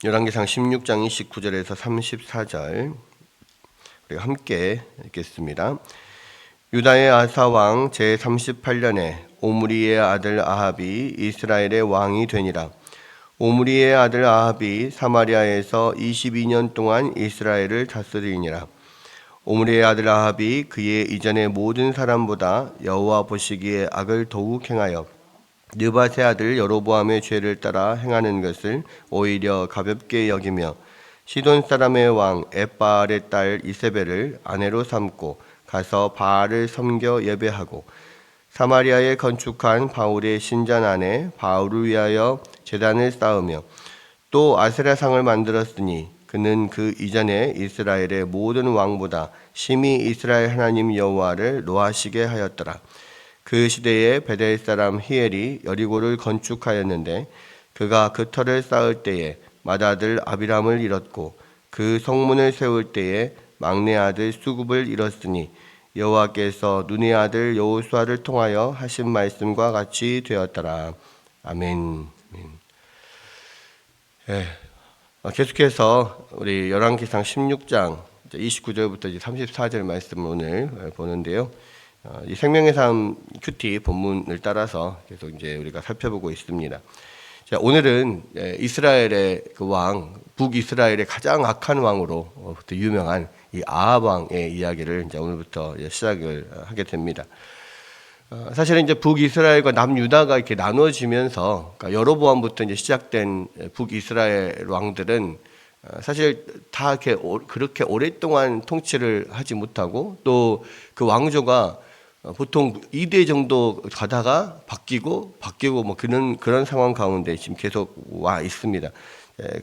열왕기상 16장 29절에서 34절 우리가 함께 읽겠습니다. 유다의 아사 왕 제38년에 오므리의 아들 아합이 이스라엘의 왕이 되니라. 오므리의 아들 아합이 사마리아에서 22년 동안 이스라엘을 다스리니라. 오므리의 아들 아합이 그의 이전의 모든 사람보다 여호와 보시기에 악을 더욱 행하여 느밧의 아들 여로보암의 죄를 따라 행하는 것을 오히려 가볍게 여기며 시돈 사람의 왕 엣바알의 딸 이세벨을 아내로 삼고 가서 바알을 섬겨 예배하고 사마리아에 건축한 바울의 신전 안에 바울을 위하여 제단을 쌓으며 또 아세라상을 만들었으니 그는 그 이전에 이스라엘의 모든 왕보다 심히 이스라엘 하나님 여호와를 노하시게 하였더라. 그 시대에 베델 사람 히엘이 여리고를 건축하였는데 그가 그 터를 쌓을 때에 맏아들 아비람을 잃었고 그 성문을 세울 때에 막내 아들 수굽을 잃었으니 여호와께서 눈의 아들 여호수아를 통하여 하신 말씀과 같이 되었더라. 아멘. 예. 계속해서 우리 열왕기상 16장 29절부터 34절 말씀을 오늘 보는데요. 이 생명의 삶 큐티 본문을 따라서 계속 이제 우리가 살펴보고 있습니다. 자, 오늘은 이스라엘의 그 왕, 북이스라엘의 가장 악한 왕으로부터 유명한 이 아합 왕의 이야기를 이제 오늘부터 시작을 하게 됩니다. 사실은 이제 북이스라엘과 남유다가 이렇게 나눠지면서, 그러니까 여로보암부터 이제 시작된 북이스라엘 왕들은 사실 다 이렇게 그렇게 오랫동안 통치를 하지 못하고 또 그 왕조가 보통 2대 정도 가다가 바뀌고 뭐 그런 상황 가운데 지금 계속 와 있습니다.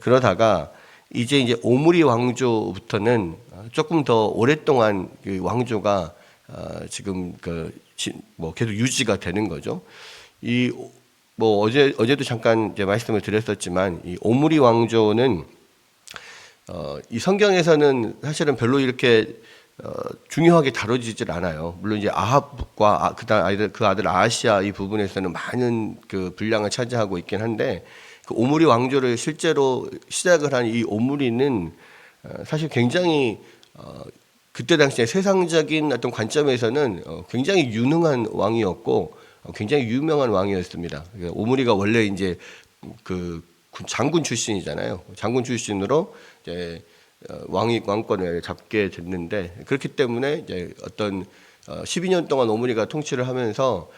그러다가 이제 오므리 왕조부터는 조금 더 오랫동안 그 왕조가 지금 뭐 계속 유지가 되는 거죠. 뭐 어제도 잠깐 이제 말씀을 드렸었지만 이 오므리 왕조는 이 성경에서는 사실은 별로 이렇게 중요하게 다뤄지질 않아요. 물론 이제 아합과 그 아들 아하시아 이 부분에서는 많은 그 분량을 차지하고 있긴 한데 그 오므리 왕조를 실제로 시작을 한 이 오므리는 사실 굉장히 그때 당시에 세상적인 어떤 관점에서는 굉장히 유능한 왕이었고 굉장히 유명한 왕이었습니다. 오므리가 원래 이제 그 장군 출신이잖아요. 장군 출신으로 이제 왕권을 잡게 됐는데 그렇기 때문에 이제 어떤 12년 동안 오므리가 통치를 하면서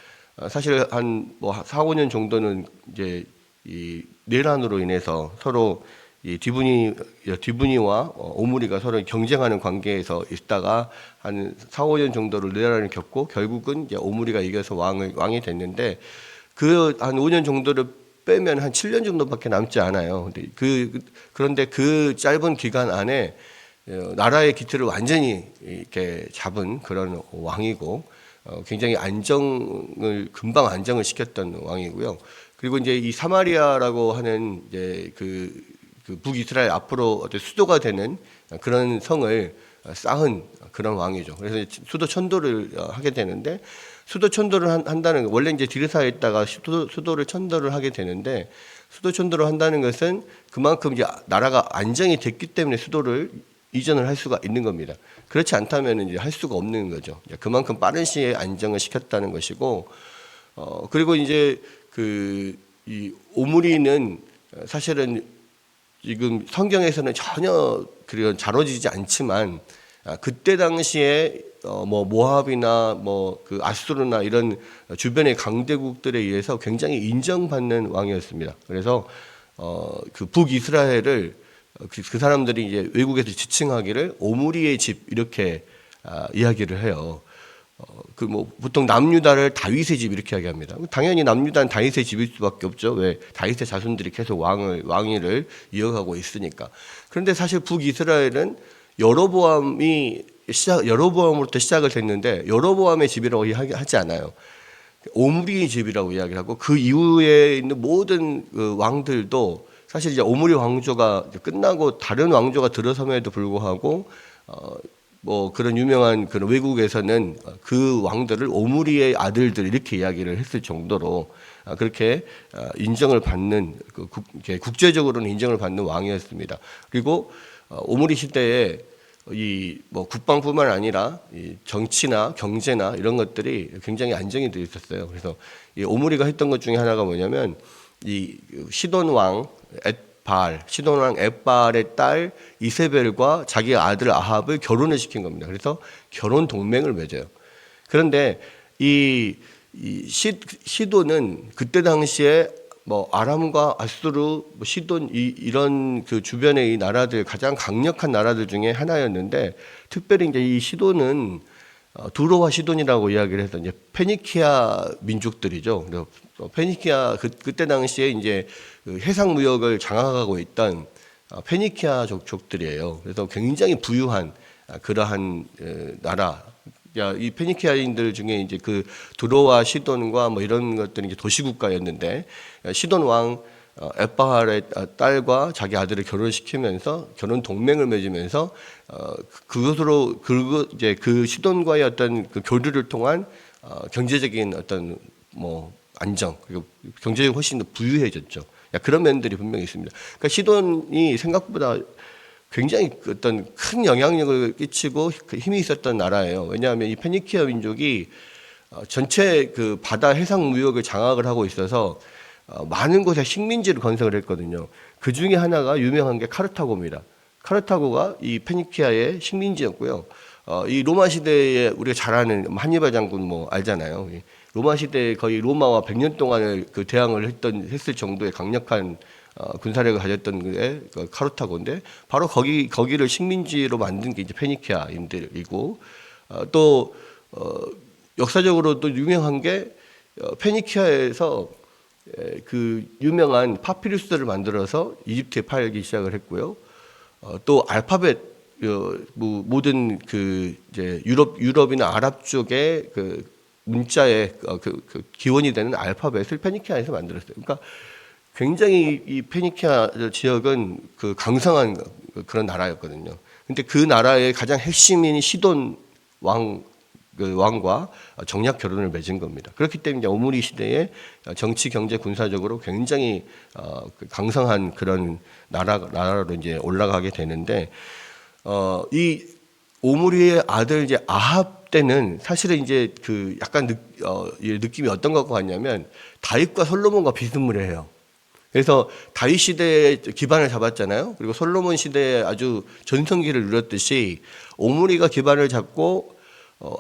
사실 한 뭐 4, 5년 정도는 이제 이 내란으로 인해서 서로 이 디브니와 오므리가 서로 경쟁하는 관계에서 있다가 한 4, 5년 정도를 내란을 겪고 결국은 이제 오므리가 이겨서 왕이 됐는데 그 한 5년 정도를 빼면 한 7년 정도밖에 남지 않아요. 그런데 그 짧은 기간 안에 나라의 기틀을 완전히 이렇게 잡은 그런 왕이고 굉장히 금방 안정을 시켰던 왕이고요. 그리고 이제 이 사마리아라고 하는 이제 그 북이스라엘 앞으로 어떤 수도가 되는 그런 성을 쌓은 그런 왕이죠. 그래서 수도 천도를 하게 되는데 수도 천도를 한다는 원래 이제 디르사에 있다가 수도를 천도를 하게 되는데 수도 천도를 한다는 것은 그만큼 이제 나라가 안정이 됐기 때문에 수도를 이전을 할 수가 있는 겁니다. 그렇지 않다면 이제 할 수가 없는 거죠. 그만큼 빠른 시에 안정을 시켰다는 것이고 그리고 이제 이 오므리는 사실은 지금 성경에서는 전혀 그런 다뤄지지 않지만 그때 당시에 뭐 모압이나 뭐 그 아수르나 이런 주변의 강대국들에 의해서 굉장히 인정받는 왕이었습니다. 그래서 그 북이스라엘을 그 사람들이 이제 외국에서 지칭하기를 오므리의 집 이렇게 이야기를 해요. 그 뭐 보통 남유다를 다윗의 집 이렇게 이야기합니다. 당연히 남유다는 다윗의 집일 수밖에 없죠. 왜 다윗의 자손들이 계속 왕위를 이어가고 있으니까. 그런데 사실 북이스라엘은 여로보암으로부터 시작을 됐는데 여로보암의 집이라고 하지 않아요. 오므리의 집이라고 이야기를 하고 그 이후에 있는 모든 그 왕들도 사실 이제 오므리 왕조가 끝나고 다른 왕조가 들어섬에도 불구하고 뭐 그런 유명한 그런 외국에서는 그 왕들을 오므리의 아들들 이렇게 이야기를 했을 정도로 그렇게 인정을 받는 국제적으로는 인정을 받는 왕이었습니다. 그리고 오므리 시대에 이 뭐 국방뿐만 아니라 이 정치나 경제나 이런 것들이 굉장히 안정이 되어 있었어요. 그래서 이 오므리가 했던 것 중에 하나가 뭐냐면 이 시돈 왕 시돈 왕 엣발의 딸 이세벨과 자기 아들 아합을 결혼을 시킨 겁니다. 그래서 결혼 동맹을 맺어요. 그런데 이 시돈은 그때 당시에 뭐 아람과 아수르, 뭐 시돈 이런 그 주변의 이 나라들 가장 강력한 나라들 중에 하나였는데 특별히 이제 이 시돈은 두로와 시돈이라고 이야기를 해서 이제 페니키아 민족들이죠. 그래서 페니키아 그때 당시에 이제 그 해상 무역을 장악하고 있던 페니키아 족들이에요. 그래서 굉장히 부유한 그러한 나라. 이 페니키아인들 중에 이제 그 두로와 시돈과 뭐 이런 것들이 이제 도시국가였는데 시돈 왕 엣바할의 딸과 자기 아들을 결혼시키면서 결혼 동맹을 맺으면서 그것으로 이제 그 시돈과의 어떤 그 교류를 통한 경제적인 어떤 뭐 안정 그리고 경제적으로 훨씬 더 부유해졌죠. 그런 면들이 분명히 있습니다. 그러니까 시돈이 생각보다 굉장히 어떤 큰 영향력을 끼치고 힘이 있었던 나라예요. 왜냐하면 이 페니키아 민족이 전체 그 바다 해상 무역을 장악을 하고 있어서 많은 곳에 식민지를 건설을 했거든요. 그 중에 하나가 유명한 게 카르타고입니다. 카르타고가 이 페니키아의 식민지였고요. 이 로마 시대에 우리가 잘 아는 한니발 장군 뭐 알잖아요. 로마 시대에 거의 로마와 100년 동안을 그 대항을 했을 정도의 강력한 군사력을 가졌던 게 카르타고인데 바로 거기를 식민지로 만든 게 이제 페니키아인들이고 또 역사적으로 또 유명한 게 페니키아에서 그 유명한 파피루스를 만들어서 이집트에 팔기 시작을 했고요. 또 알파벳 모든 그 이제 유럽이나 아랍 쪽의 그 문자의 그 기원이 되는 알파벳을 페니키아에서 만들었어요. 그러니까 굉장히 이 페니키아 지역은 그 강성한 그런 나라였거든요. 근데 그 나라의 가장 핵심인 시돈 왕과 정략 결혼을 맺은 겁니다. 그렇기 때문에 오므리 시대에 정치, 경제, 군사적으로 굉장히 강성한 그런 나라로 이제 올라가게 되는데 이 오므리의 아들 이제 아합 때는 사실은 이제 그 약간 느낌이 어떤 것 같냐면 다윗과 솔로몬과 비스무리해요. 그래서 다윗 시대에 기반을 잡았잖아요. 그리고 솔로몬 시대에 아주 전성기를 누렸듯이 오므리가 기반을 잡고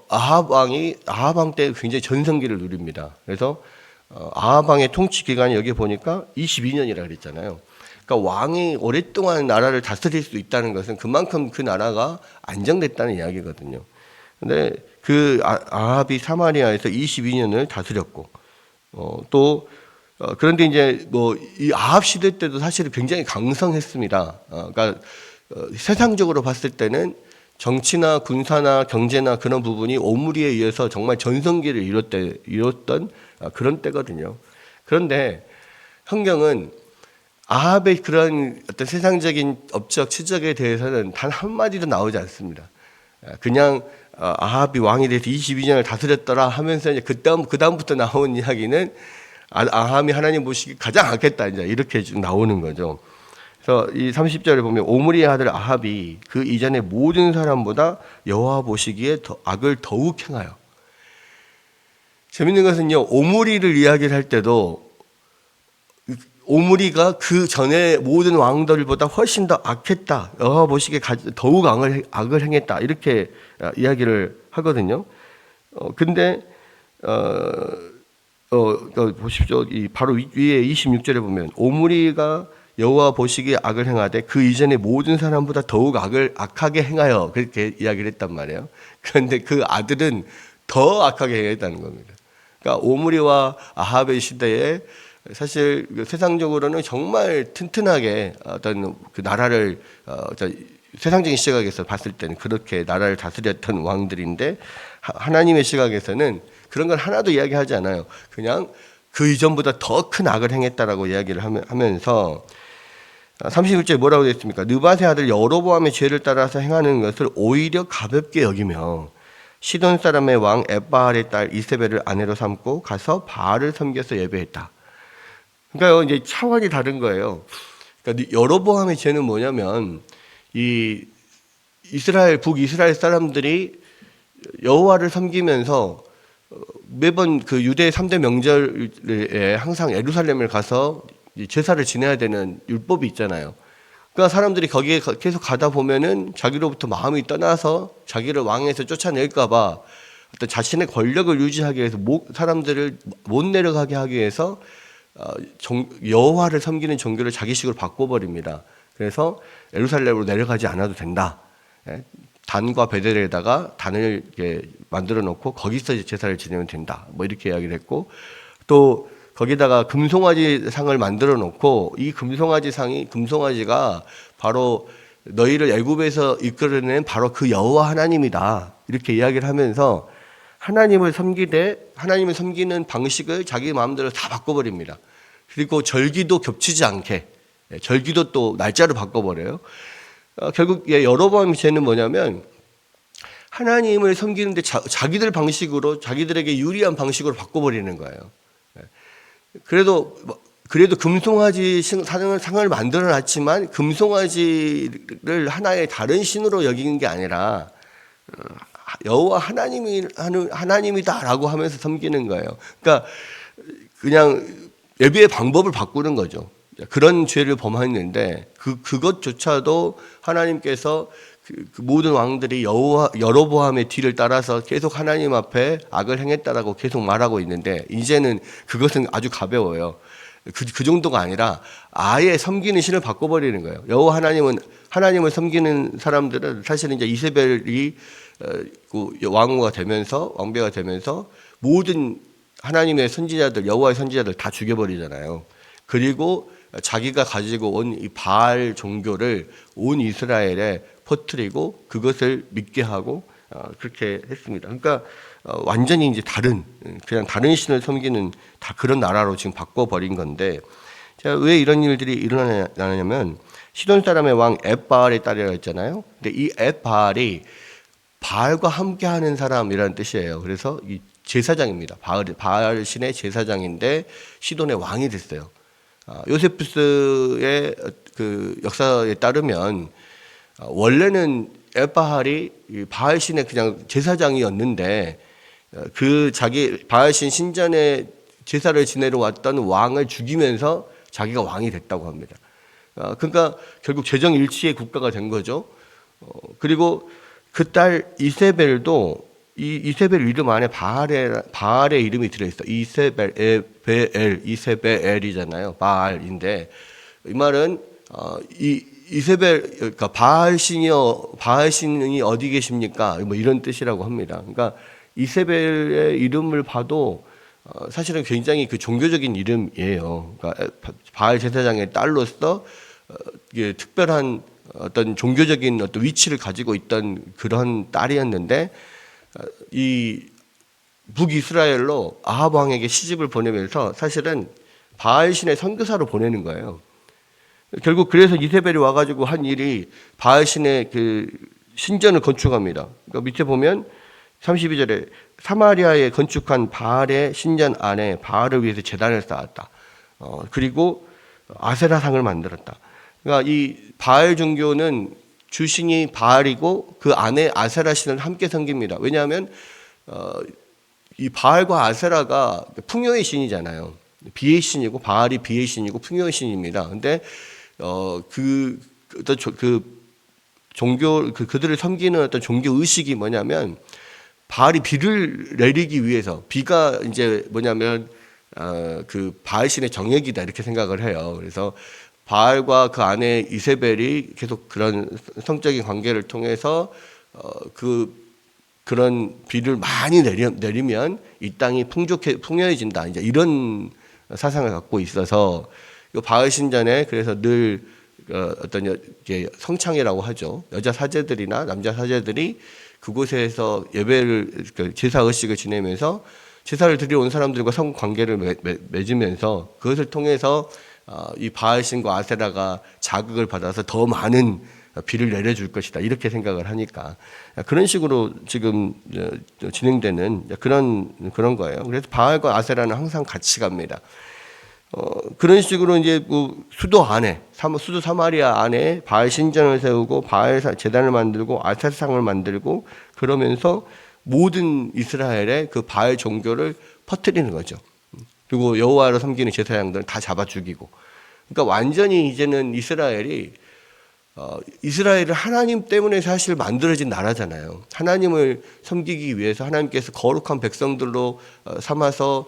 아합 왕 때 굉장히 전성기를 누립니다. 그래서 아합 왕의 통치 기간이 여기 보니까 22년이라 그랬잖아요. 그러니까 왕이 오랫동안 나라를 다스릴 수 있다는 것은 그만큼 그 나라가 안정됐다는 이야기거든요. 근데 그 아합이 사마리아에서 22년을 다스렸고 또 그런데 이제 뭐 이 아합 시대 때도 사실은 굉장히 강성했습니다. 그러니까 세상적으로 봤을 때는 정치나 군사나 경제나 그런 부분이 오므리에 의해서 정말 전성기를 이뤘던 그런 때거든요. 그런데 성경은 아합의 그런 어떤 세상적인 업적, 치적에 대해서는 단 한마디도 나오지 않습니다. 그냥 아합이 왕이 돼서 22년을 다스렸더라 하면서 이제 그다음부터 나온 이야기는 아함이 하나님 보시기 가장 악했다 이제 이렇게 나오는 거죠. 그래서 이 30절에 보면 오므리의 아들 아합이 그 이전의 모든 사람보다 여호와 보시기에 악을 더욱 행하여. 재밌는 것은요, 오므리를 이야기를 할 때도 오므리가 그 전에 모든 왕들보다 훨씬 더 악했다. 여호와 보시기에 더욱 악을 행했다. 이렇게 이야기를 하거든요. 근데 보십시오. 바로 위에 26절에 보면 오므리가 여호와 보시기에 악을 행하되 그 이전에 모든 사람보다 더욱 악하게 행하여 그렇게 이야기를 했단 말이에요. 그런데 그 아들은 더 악하게 행했다는 겁니다. 그러니까 오므리와 아합의 시대에 사실 세상적으로는 정말 튼튼하게 어떤 그 나라를 세상적인 시각에서 봤을 때는 그렇게 나라를 다스렸던 왕들인데 하나님의 시각에서는 그런 걸 하나도 이야기하지 않아요. 그냥 그 이전보다 더 큰 악을 행했다라고 이야기를 하면서 31절에 뭐라고 되어 있습니까? 느밧의 아들 여로보암의 죄를 따라서 행하는 것을 오히려 가볍게 여기며 시돈 사람의 왕 엣바알의 딸 이세벨을 아내로 삼고 가서 바알을 섬겨서 예배했다. 그러니까 이제 차원이 다른 거예요. 그러니까 여로보암의 죄는 뭐냐면 이 이스라엘 북이스라엘 사람들이 여호와를 섬기면서 매번 그 유대 3대 명절에 항상 예루살렘을 가서 제사를 지내야 되는 율법이 있잖아요. 그러니까 사람들이 거기에 계속 가다 보면은 자기로부터 마음이 떠나서 자기를 왕에서 쫓아낼까봐 어떤 자신의 권력을 유지하기 위해서 사람들을 못 내려가게 하기 위해서 여호와를 섬기는 종교를 자기식으로 바꿔버립니다. 그래서 예루살렘으로 내려가지 않아도 된다. 단과 베델에다가 단을 이렇게 만들어 놓고 거기서 제사를 지내면 된다. 뭐 이렇게 이야기를 했고, 또 거기다가 금송아지 상을 만들어 놓고 이 금송아지가 바로 너희를 애굽에서 이끌어낸 바로 그 여호와 하나님이다. 이렇게 이야기를 하면서 하나님을 섬기는 방식을 자기 마음대로 다 바꿔버립니다. 그리고 절기도 겹치지 않게, 절기도 또 날짜를 바꿔버려요. 결국 여로보암의 죄는 뭐냐면 하나님을 섬기는데 자기들 방식으로, 자기들에게 유리한 방식으로 바꿔버리는 거예요. 그래도 금송아지 상을 만들어 놨지만 금송아지를 하나의 다른 신으로 여기는 게 아니라 여호와 하나님이다라고 하면서 섬기는 거예요. 그러니까 그냥 예배의 방법을 바꾸는 거죠. 그런 죄를 범했는데 그것조차도 하나님께서 그 모든 왕들이 여로보암의 뒤를 따라서 계속 하나님 앞에 악을 행했다라고 계속 말하고 있는데 이제는 그것은 아주 가벼워요. 그 정도가 아니라 아예 섬기는 신을 바꿔버리는 거예요. 여호와 하나님을 섬기는 사람들은 사실은 이제 이세벨이 왕후가 되면서 왕비가 되면서 모든 하나님의 선지자들, 여호와의 선지자들 다 죽여버리잖아요. 그리고 자기가 가지고 온 이 바알 종교를 온 이스라엘에 퍼뜨리고 그것을 믿게 하고 그렇게 했습니다. 그러니까 완전히 이제 그냥 다른 신을 섬기는 다 그런 나라로 지금 바꿔버린 건데, 제가 왜 이런 일들이 일어나냐면 시돈 사람의 왕 엣바알의 딸이라고 했잖아요. 근데 이 엣바알이 바알과 함께하는 사람이라는 뜻이에요. 그래서 이 제사장입니다. 바알 신의 제사장인데 시돈의 왕이 됐어요. 요세푸스의 그 역사에 따르면 원래는 엣바알이 바알 신의 그냥 제사장이었는데 바알 신 신전에 제사를 지내러 왔던 왕을 죽이면서 자기가 왕이 됐다고 합니다. 그러니까 결국 재정일치의 국가가 된 거죠. 그리고 그 딸 이세벨도 이세벨 이름 안에 바알의 이름이 들어있어. 이세벨이잖아요. 바알인데 이 말은 그러니까 바알 신이 어디 계십니까? 뭐 이런 뜻이라고 합니다. 그러니까 이세벨의 이름을 봐도 사실은 굉장히 그 종교적인 이름이에요. 그러니까 바알 제사장의 딸로서 특별한 어떤 종교적인 어떤 위치를 가지고 있던 그런 딸이었는데 이 북이스라엘로 아합 왕에게 시집을 보내면서 사실은 바알 신의 선교사로 보내는 거예요. 결국 그래서 이세벨이 와가지고 한 일이 바알 신의 그 신전을 건축합니다. 그러니까 밑에 보면 32절에 사마리아에 건축한 바알의 신전 안에 바알을 위해서 제단을 쌓았다. 그리고 아세라상을 만들었다. 그러니까 이 바알 종교는 주신이 바알이고 그 안에 아세라 신을 함께 섬깁니다. 왜냐하면 이 바알과 아세라가 풍요의 신이잖아요. 비의 신이고 바알이 비의 신이고 풍요의 신입니다. 근데 그들을 섬기는 어떤 종교 의식이 뭐냐면 바알이 비를 내리기 위해서, 비가 이제 뭐냐면 그 바알 신의 정액이다 이렇게 생각을 해요. 그래서 바알과 그 아내 이세벨이 계속 그런 성적인 관계를 통해서 그런 비를 많이 내리면 이 땅이 풍요해진다. 이제 이런 사상을 갖고 있어서 바알 신전에 그래서 늘 어떤 성창이라고 하죠. 여자 사제들이나 남자 사제들이 그곳에서 예배를 제사 의식을 지내면서 제사를 드리러 온 사람들과 성 관계를 맺으면서 그것을 통해서 이 바알신과 아세라가 자극을 받아서 더 많은 비를 내려줄 것이다 이렇게 생각을 하니까 그런 식으로 지금 진행되는 그런 거예요. 그래서 바알과 아세라는 항상 같이 갑니다. 그런 식으로 이제 수도 안에 수도 사마리아 안에 바알 신전을 세우고 바알 제단을 만들고 아세라상을 만들고 그러면서 모든 이스라엘의 그 바알 종교를 퍼뜨리는 거죠. 그리고 여호와를 섬기는 제사장들은 다 잡아 죽이고. 그러니까 완전히 이제는 이스라엘을 하나님 때문에 사실 만들어진 나라잖아요. 하나님을 섬기기 위해서 하나님께서 거룩한 백성들로 삼아서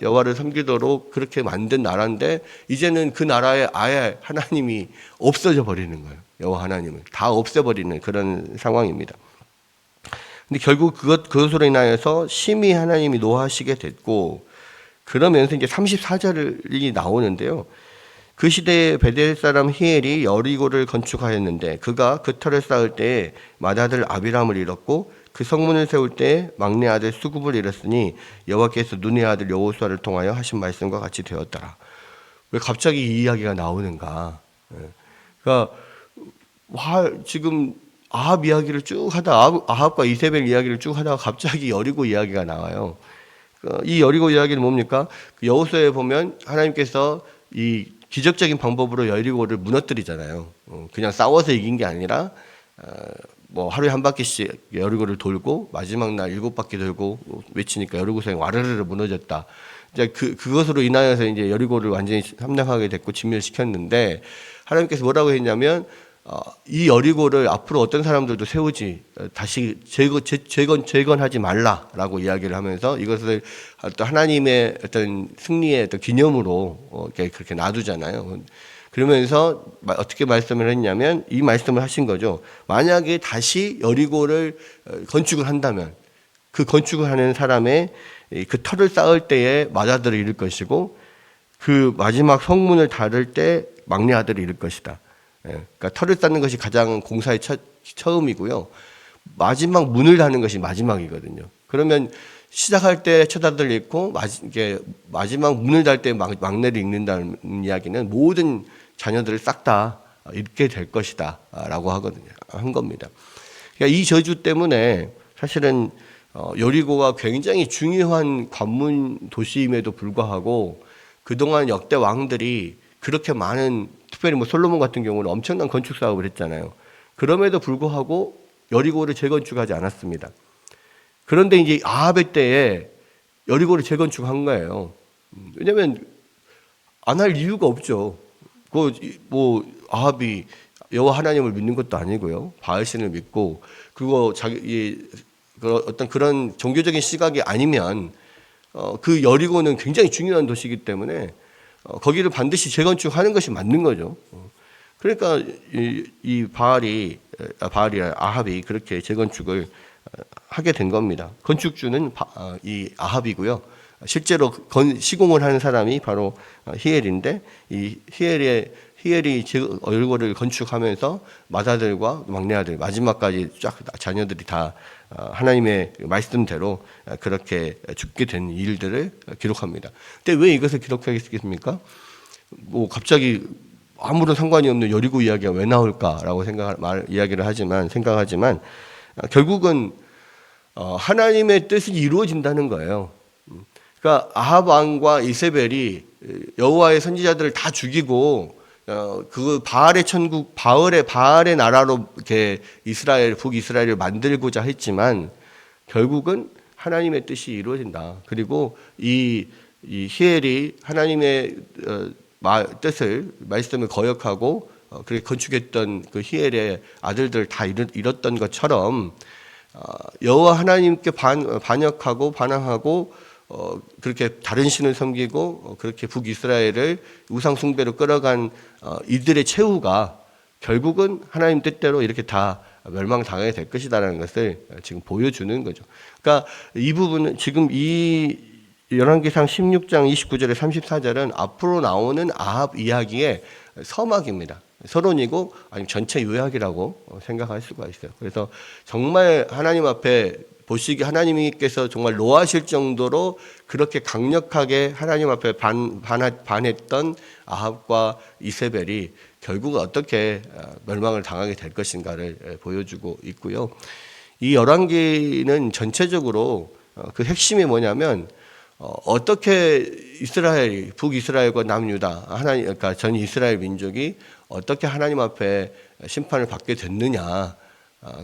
여호와를 섬기도록 그렇게 만든 나라인데 이제는 그 나라에 아예 하나님이 없어져 버리는 거예요. 여호와 하나님을 다 없애버리는 그런 상황입니다. 근데 결국 그것으로 인하여서 심히 하나님이 노하시게 됐고 그러면서 이제 34절이 나오는데요. 그 시대에 베델 사람 히엘이 여리고를 건축하였는데 그가 그 터를 쌓을 때에 맏아들 아비람을 잃었고 그 성문을 세울 때에 막내 아들 수굽을 잃었으니 여호와께서 눈의 아들 여호수아를 통하여 하신 말씀과 같이 되었더라. 왜 갑자기 이 이야기가 나오는가? 그러니까 지금 아합 이야기를 쭉 하다 아합과 이세벨 이야기를 쭉 하다가 갑자기 여리고 이야기가 나와요. 이 여리고 이야기는 뭡니까? 여호수아에 보면 하나님께서 이 기적적인 방법으로 여리고를 무너뜨리잖아요. 그냥 싸워서 이긴 게 아니라 뭐 하루에 한 바퀴씩 여리고를 돌고 마지막 날 7바퀴 돌고 외치니까 여리고성이 와르르 무너졌다. 이제 그것으로 인하여서 이제 여리고를 완전히 함락하게 됐고 진멸시켰는데 하나님께서 뭐라고 했냐면 이 여리고를 앞으로 어떤 사람들도 세우지 다시 재건하지 말라라고 이야기를 하면서 이것을 또 하나님의 어떤 승리의 어떤 기념으로 그렇게 놔두잖아요. 그러면서 어떻게 말씀을 했냐면 이 말씀을 하신 거죠. 만약에 다시 여리고를 건축을 한다면 그 건축을 하는 사람의 그 터를 쌓을 때에 맏아들을 잃을 것이고 그 마지막 성문을 닫을 때 막내 아들을 잃을 것이다. 그러니까 터를 쌓는 것이 가장 공사의 처음이고요. 마지막 문을 닫는 것이 마지막이거든요. 그러면 시작할 때 첫 아들을 잃고 마지막 문을 닫을 때 막내를 잃는다는 이야기는 모든 자녀들을 싹 다 잃게 될 것이다 라고 한 겁니다. 그러니까 이 저주 때문에 사실은 여리고가 굉장히 중요한 관문 도시임에도 불구하고 그동안 역대 왕들이 그렇게 많은 특별히 뭐 솔로몬 같은 경우는 엄청난 건축 사업을 했잖아요. 그럼에도 불구하고 여리고를 재건축하지 않았습니다. 그런데 이제 아합의 때에 여리고를 재건축한 거예요. 왜냐하면 안 할 이유가 없죠. 아합이 여호와 하나님을 믿는 것도 아니고요. 바알신을 믿고 그리고 어떤 그런 종교적인 시각이 아니면 그 여리고는 굉장히 중요한 도시이기 때문에 거기를 반드시 재건축하는 것이 맞는 거죠. 그러니까 아합이 그렇게 재건축을 하게 된 겁니다. 건축주는 이 아합이고요. 실제로 시공을 하는 사람이 바로 히엘인데 이 히엘이 여리고를 건축하면서 맏아들과 막내아들 마지막까지 쫙 자녀들이 다 하나님의 말씀대로 그렇게 죽게 된 일들을 기록합니다. 근데 왜 이것을 기록하겠습니까? 뭐 갑자기 아무런 상관이 없는 여리고 이야기가 왜 나올까라고 생각하지만 결국은 하나님의 뜻이 이루어진다는 거예요. 그러니까 아합 왕과 이세벨이 여호와의 선지자들을 다 죽이고 그 바알의 천국 바알의 나라로 이렇게 북이스라엘을 만들고자 했지만 결국은 하나님의 뜻이 이루어진다. 그리고 이 히엘이 하나님의 말씀을 거역하고 그렇게 건축했던 그 히엘의 아들들 다 잃었던 것처럼 여호와 하나님께 반역하고 반항하고 그렇게 다른 신을 섬기고 그렇게 북이스라엘을 우상 숭배로 끌어간 이들의 최후가 결국은 하나님 뜻대로 이렇게 다 멸망당하게 될 것이다라는 것을 지금 보여주는 거죠. 그러니까 이 부분은 지금 이 열왕기상 16장 29절에 34절은 앞으로 나오는 아합 이야기의 서막입니다. 서론이고 아니면 전체 요약이라고 생각할 수가 있어요. 그래서 정말 하나님 앞에 보시기 하나님께서 정말 노하실 정도로 그렇게 강력하게 하나님 앞에 반했던 아합과 이세벨이 결국 어떻게 멸망을 당하게 될 것인가를 보여주고 있고요. 이 열왕기는 전체적으로 그 핵심이 뭐냐면 어떻게 이스라엘, 북이스라엘과 남유다, 하나님, 그러니까 전 이스라엘 민족이 어떻게 하나님 앞에 심판을 받게 됐느냐,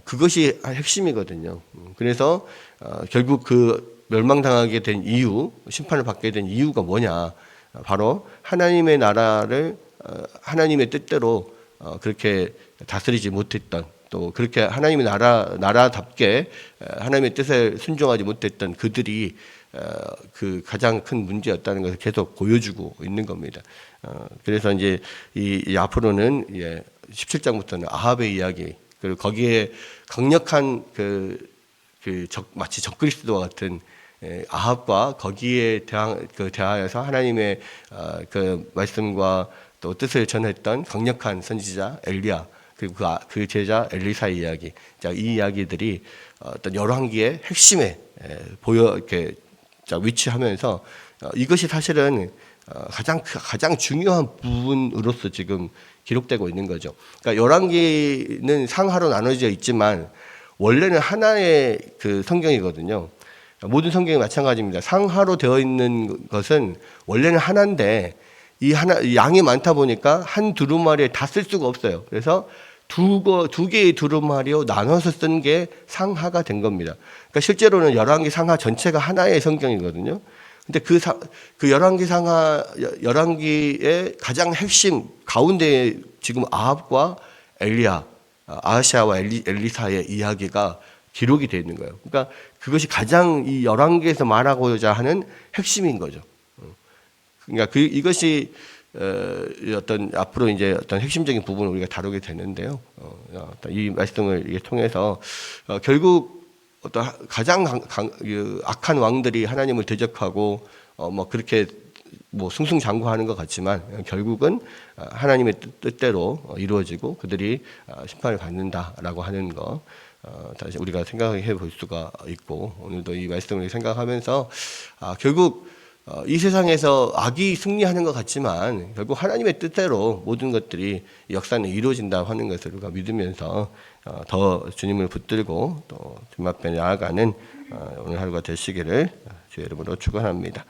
그것이 핵심이거든요. 그래서 결국 그 멸망당하게 된 이유, 심판을 받게 된 이유가 뭐냐, 바로 하나님의 나라를 하나님의 뜻대로 그렇게 다스리지 못했던, 또 그렇게 하나님의 나라답게 하나님의 뜻에 순종하지 못했던 그들이 그 가장 큰 문제였다는 것을 계속 보여주고 있는 겁니다. 그래서 이제 이 앞으로는 17장부터는 아합의 이야기, 그리고 거기에 강력한 마치 적그리스도와 같은 아합과 거기에 대하여서 하나님의 그 말씀과 또 뜻을 전했던 강력한 선지자 엘리야, 그리고 그 제자 엘리사의 이야기, 이 이야기들이 어떤 열왕기의 핵심에 이렇게 위치하면서 이것이 사실은 가장 중요한 부분으로서 지금 기록되고 있는 거죠. 그러니까 열왕기는 상하로 나눠져 있지만 원래는 하나의 그 성경이거든요. 모든 성경이 마찬가지입니다. 상하로 되어 있는 것은 원래는 하나인데 이 양이 많다 보니까 한 두루마리에 다 쓸 수가 없어요. 그래서 두 개의 두루마리로 나눠서 쓴 게 상하가 된 겁니다. 그러니까 실제로는 열왕기 상하 전체가 하나의 성경이거든요. 근데 그 열왕기의 가장 핵심 가운데에 지금 아합과 엘리야, 아하시아와 엘리사의 이야기가 기록이 되어 있는 거예요. 그러니까 그것이 가장 이 열왕기에서 말하고자 하는 핵심인 거죠. 그러니까 이것이 어떤 앞으로 이제 어떤 핵심적인 부분을 우리가 다루게 되는데요. 이 말씀을 통해서 결국 어떤 가장 악한 왕들이 하나님을 대적하고 뭐 그렇게 뭐 승승장구하는 것 같지만 결국은 하나님의 뜻대로 이루어지고 그들이 심판을 받는다라고 하는 거 다시 우리가 생각해 볼 수가 있고, 오늘도 이 말씀을 생각하면서 결국 이 세상에서 악이 승리하는 것 같지만 결국 하나님의 뜻대로 모든 것들이 역사는 이루어진다고 하는 것을 우리가 믿으면서 더 주님을 붙들고 또 주님 앞에 나아가는 오늘 하루가 되시기를 주의 이름으로 축원합니다.